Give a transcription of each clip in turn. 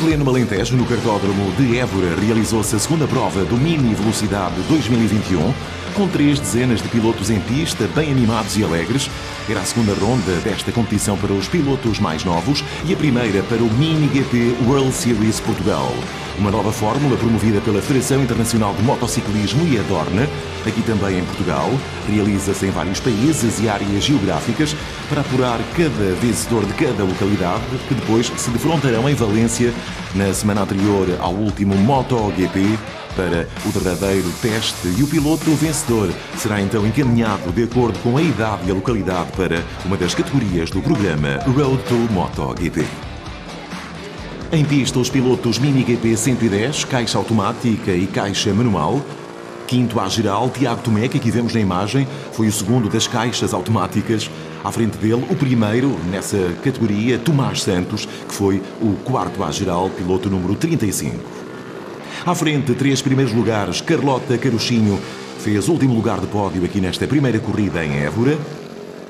pleno Alentejo, no cartódromo de Évora, realizou-se a segunda prova do Mini Velocidade 2021, com 3 dezenas de pilotos em pista, bem animados e alegres. Era a segunda ronda desta competição para os pilotos mais novos e a primeira para o Mini GP World Series Portugal. Uma nova fórmula promovida pela Federação Internacional de Motociclismo e a Dorna, aqui também em Portugal. Realiza-se em vários países e áreas geográficas para apurar cada vencedor de cada localidade, que depois se defrontarão em Valência na semana anterior ao último MotoGP para o derradeiro teste, e o piloto vencedor será então encaminhado de acordo com a idade e a localidade para uma das categorias do programa Road to MotoGP. Em pista, os pilotos Mini GP 110, caixa automática e caixa manual. Quinto à geral, Tiago Tomé, que aqui vemos na imagem, foi o segundo das caixas automáticas. À frente dele, o primeiro nessa categoria, Tomás Santos, que foi o quarto à geral, piloto número 35. À frente, 3 primeiros lugares, Carlota Caruchinho fez último lugar de pódio aqui nesta primeira corrida em Évora.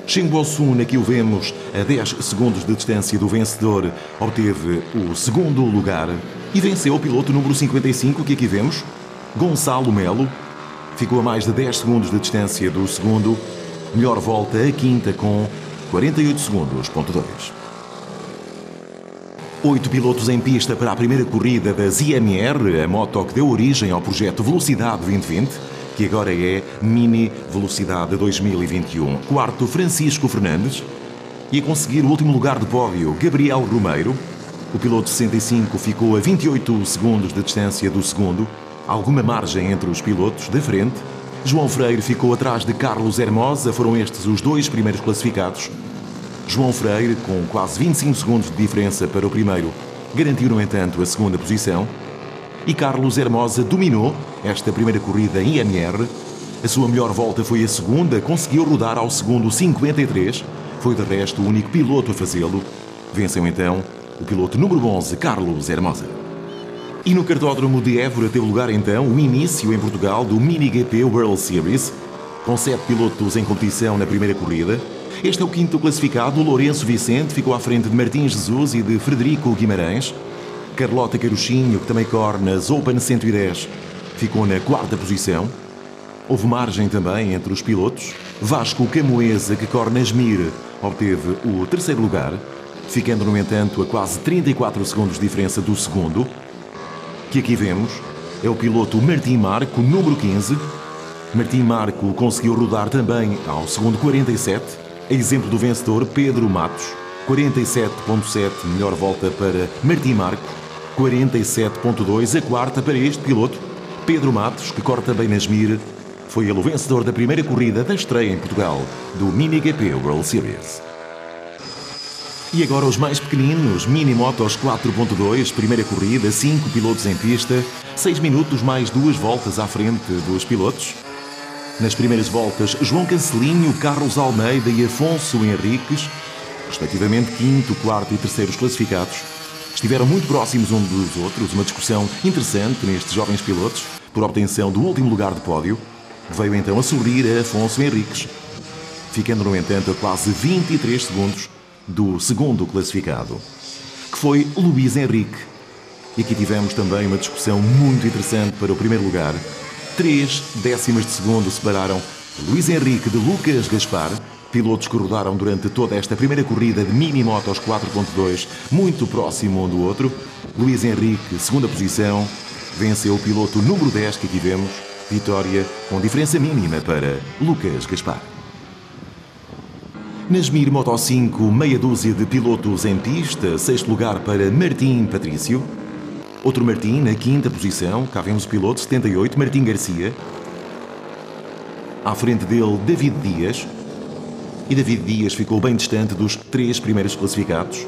Shingo Osun, aqui o vemos a 10 segundos de distância do vencedor, obteve o segundo lugar e venceu o piloto número 55, que aqui vemos, Gonçalo Melo. Ficou a mais de 10 segundos de distância do segundo. Melhor volta a quinta com 48 segundos, ponto 2. 8 pilotos em pista para a primeira corrida da ZMR, a moto que deu origem ao projeto Velocidade 2020, que agora é Mini Velocidade 2021. Quarto, Francisco Fernandes. E a conseguir o último lugar de pódio, Gabriel Romeiro. O piloto 65 ficou a 28 segundos de distância do segundo. Alguma margem entre os pilotos da frente. João Freire ficou atrás de Carlos Hermosa. Foram estes os 2 primeiros classificados. João Freire, com quase 25 segundos de diferença para o primeiro, garantiu, no entanto, a segunda posição. E Carlos Hermosa dominou esta primeira corrida em IMR. A sua melhor volta foi a segunda, conseguiu rodar ao segundo 53. Foi, de resto, o único piloto a fazê-lo. Venceu, então, o piloto número 11, Carlos Hermosa. E no cartódromo de Évora teve lugar, então, o início em Portugal do Mini GP World Series, com 7 pilotos em competição na primeira corrida. Este é o quinto classificado, Lourenço Vicente, ficou à frente de Martim Jesus e de Frederico Guimarães. Carlota Caruchinho, que também corre nas Open 110, ficou na 4ª posição. Houve margem também entre os pilotos. Vasco Camoesa, que corre na Esmir, obteve o 3º lugar, ficando, no entanto, a quase 34 segundos de diferença do segundo. Que aqui vemos é o piloto Martim Marco, número 15. Martim Marco conseguiu rodar também ao segundo 47, a exemplo do vencedor Pedro Matos. 47.7, melhor volta para Martim Marco. 47.2, a quarta para este piloto, Pedro Matos, que corre também na Esmir. Foi ele o vencedor da primeira corrida da estreia em Portugal do Mini GP World Series. E agora os mais pequeninos, Mini Motos 4.2, primeira corrida, 5 pilotos em pista, 6 minutos mais 2 voltas à frente dos pilotos. Nas primeiras voltas, João Cancelinho, Carlos Almeida e Afonso Henriques, respectivamente 5º, 4º e 3º classificados, estiveram muito próximos uns dos outros, uma discussão interessante nestes jovens pilotos por obtenção do último lugar de pódio. Veio então a sorrir a Afonso Henriques, ficando, no entanto, a quase 23 segundos do segundo classificado, que foi Luís Henrique. E aqui tivemos também uma discussão muito interessante para o primeiro lugar. 3 décimas de segundo separaram Luís Henrique de Lucas Gaspar, pilotos que rodaram durante toda esta primeira corrida de Mini Motos 4.2, muito próximo um do outro. Luís Henrique, segunda posição, venceu o piloto número 10 que aqui vemos, vitória com diferença mínima para Lucas Gaspar. Na Esmir Moto 5, meia dúzia de pilotos em pista, 6º lugar para Martim Patrício. Outro Martim na 5ª posição, cá vemos o piloto 78, Martim Garcia. À frente dele, David Dias. E David Dias ficou bem distante dos 3 primeiros classificados.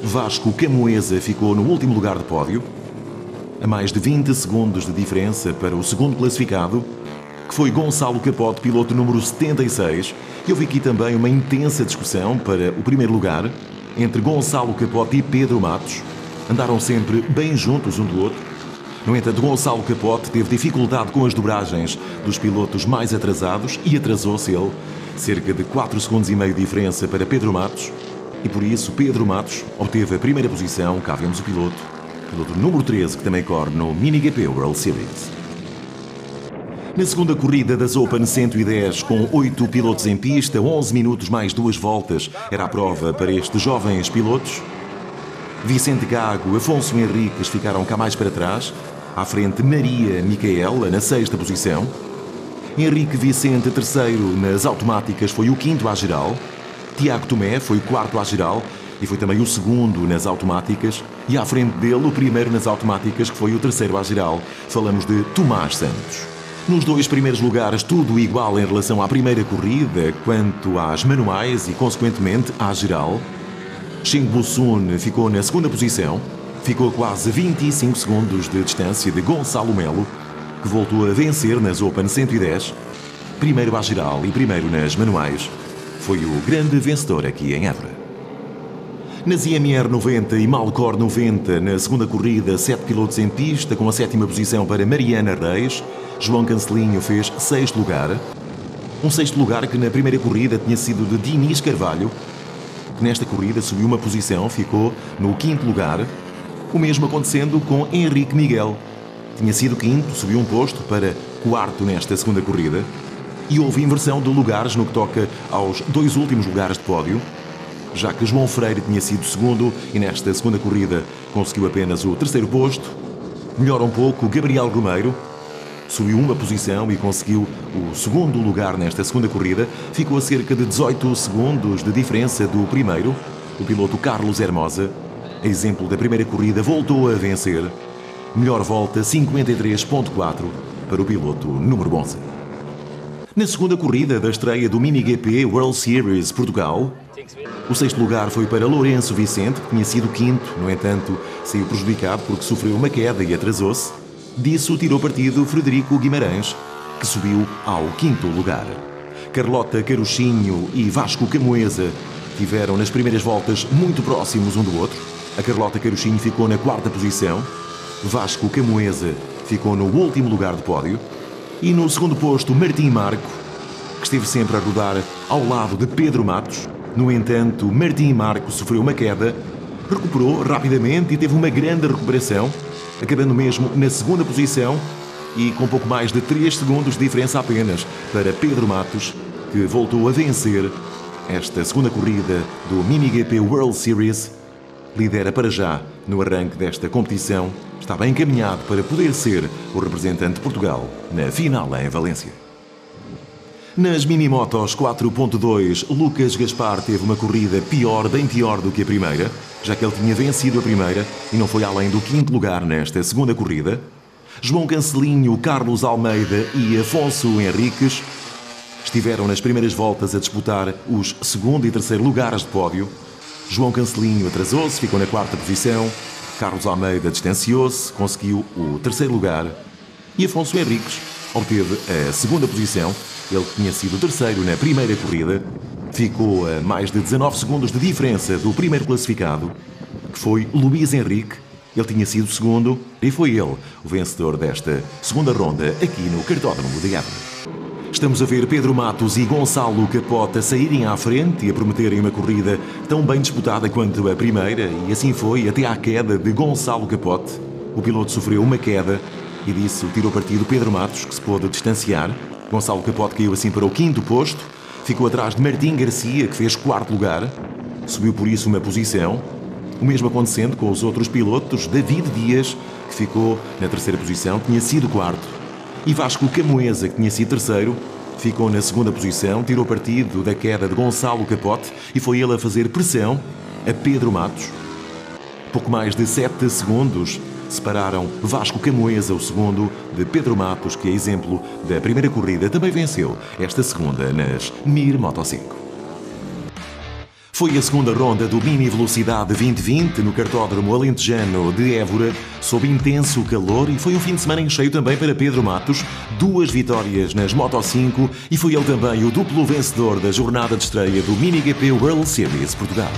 Vasco Camoesa ficou no último lugar de pódio, a mais de 20 segundos de diferença para o segundo classificado, que foi Gonçalo Capote, piloto número 76. E houve aqui também uma intensa discussão para o primeiro lugar entre Gonçalo Capote e Pedro Matos. Andaram sempre bem juntos um do outro. No entanto, Gonçalo Capote teve dificuldade com as dobragens dos pilotos mais atrasados e atrasou-se ele, cerca de 4 segundos e meio de diferença para Pedro Matos. E por isso Pedro Matos obteve a primeira posição, cá vemos o piloto, piloto número 13 que também corre no MiniGP World Series. Na segunda corrida das Open 110, com 8 pilotos em pista, 11 minutos mais 2 voltas, era a prova para estes jovens pilotos. Vicente Gago, Afonso Henriques ficaram cá mais para trás, à frente Maria Micaela na 6ª posição. Henrique Vicente, terceiro nas automáticas, foi o 5º à geral. Tiago Tomé foi o 4º à geral e foi também o 2º nas automáticas. E à frente dele, o primeiro nas automáticas, que foi o 3º à geral. Falamos de Tomás Santos. Nos 2 primeiros lugares, tudo igual em relação à primeira corrida, quanto às manuais e, consequentemente, à geral. Cheng Busun ficou na 2ª posição, ficou a quase 25 segundos de distância de Gonçalo Melo, que voltou a vencer nas Open 110, primeiro à geral e primeiro nas manuais. Foi o grande vencedor aqui em Évora. Nas IMR 90 e Malcor 90, na segunda corrida, 7 pilotos em pista, com a 7ª posição para Mariana Reis. João Cancelinho fez 6º lugar. Um 6º lugar que na primeira corrida tinha sido de Diniz Carvalho, que nesta corrida subiu uma posição, ficou no 5º lugar. O mesmo acontecendo com Henrique Miguel. Tinha sido 5º, subiu um posto para 4º nesta segunda corrida. E houve inversão de lugares no que toca aos 2 últimos lugares de pódio, já que João Freire tinha sido 2º e nesta segunda corrida conseguiu apenas o 3º posto. Melhora um pouco Gabriel Romeiro, subiu uma posição e conseguiu o 2º lugar nesta segunda corrida. Ficou a cerca de 18 segundos de diferença do primeiro, o piloto Carlos Hermosa. A exemplo da primeira corrida, voltou a vencer. Melhor volta 53.4 para o piloto número 11. Na segunda corrida da estreia do MiniGP World Series Portugal, o 6º lugar foi para Lourenço Vicente, que tinha sido 5º, no entanto saiu prejudicado porque sofreu uma queda e atrasou-se. Disso tirou partido Frederico Guimarães, que subiu ao 5º lugar. Carlota Caruchinho e Vasco Camoesa tiveram nas primeiras voltas muito próximos um do outro. A Carlota Caruchinho ficou na 4ª posição, Vasco Camoesa ficou no último lugar de pódio. E no 2º posto, Martim Marco, que esteve sempre a rodar ao lado de Pedro Matos. No entanto, Martim Marco sofreu uma queda, recuperou rapidamente e teve uma grande recuperação, acabando mesmo na 2ª posição e com pouco mais de 3 segundos de diferença apenas para Pedro Matos, que voltou a vencer esta segunda corrida do MiniGP World Series. Lidera para já no arranque desta competição, está bem encaminhado para poder ser o representante de Portugal na final em Valência. Nas Minimotos 4.2, Lucas Gaspar teve uma corrida pior, bem pior do que a primeira, já que ele tinha vencido a primeira e não foi além do 5º lugar nesta segunda corrida. João Cancelinho, Carlos Almeida e Afonso Henriques estiveram nas primeiras voltas a disputar os 2º e 3º lugares de pódio. João Cancelinho atrasou-se, ficou na 4ª posição. Carlos Almeida distanciou-se, conseguiu o 3º lugar. E Afonso Henriques obteve a 2ª posição. Ele tinha sido 3º na primeira corrida. Ficou a mais de 19 segundos de diferença do primeiro classificado, que foi Luís Henrique. Ele tinha sido 2º e foi ele o vencedor desta segunda ronda aqui no Cartódromo de Évora. Estamos a ver Pedro Matos e Gonçalo Capota saírem à frente e a prometerem uma corrida tão bem disputada quanto a primeira, e assim foi até à queda de Gonçalo Capote. O piloto sofreu uma queda e disso tirou partido Pedro Matos, que se pôde distanciar. Gonçalo Capote caiu assim para o 5º posto, ficou atrás de Martim Garcia, que fez 4º lugar, subiu por isso uma posição. O mesmo acontecendo com os outros pilotos. David Dias, que ficou na 3ª posição, tinha sido 4º. E Vasco Camoesa, que tinha sido 3º, ficou na 2ª posição, tirou partido da queda de Gonçalo Capote e foi ele a fazer pressão a Pedro Matos. Pouco mais de 7 segundos separaram Vasco Camoesa, o 2º, de Pedro Matos, que, a exemplo da primeira corrida, também venceu esta segunda nas Mir Moto 5. Foi a segunda ronda do Mini Velocidade 2020 no Cartódromo Alentejano de Évora, sob intenso calor, e foi um fim de semana em cheio também para Pedro Matos. 2 vitórias nas Moto 5 e foi ele também o duplo vencedor da jornada de estreia do MiniGP World Series Portugal.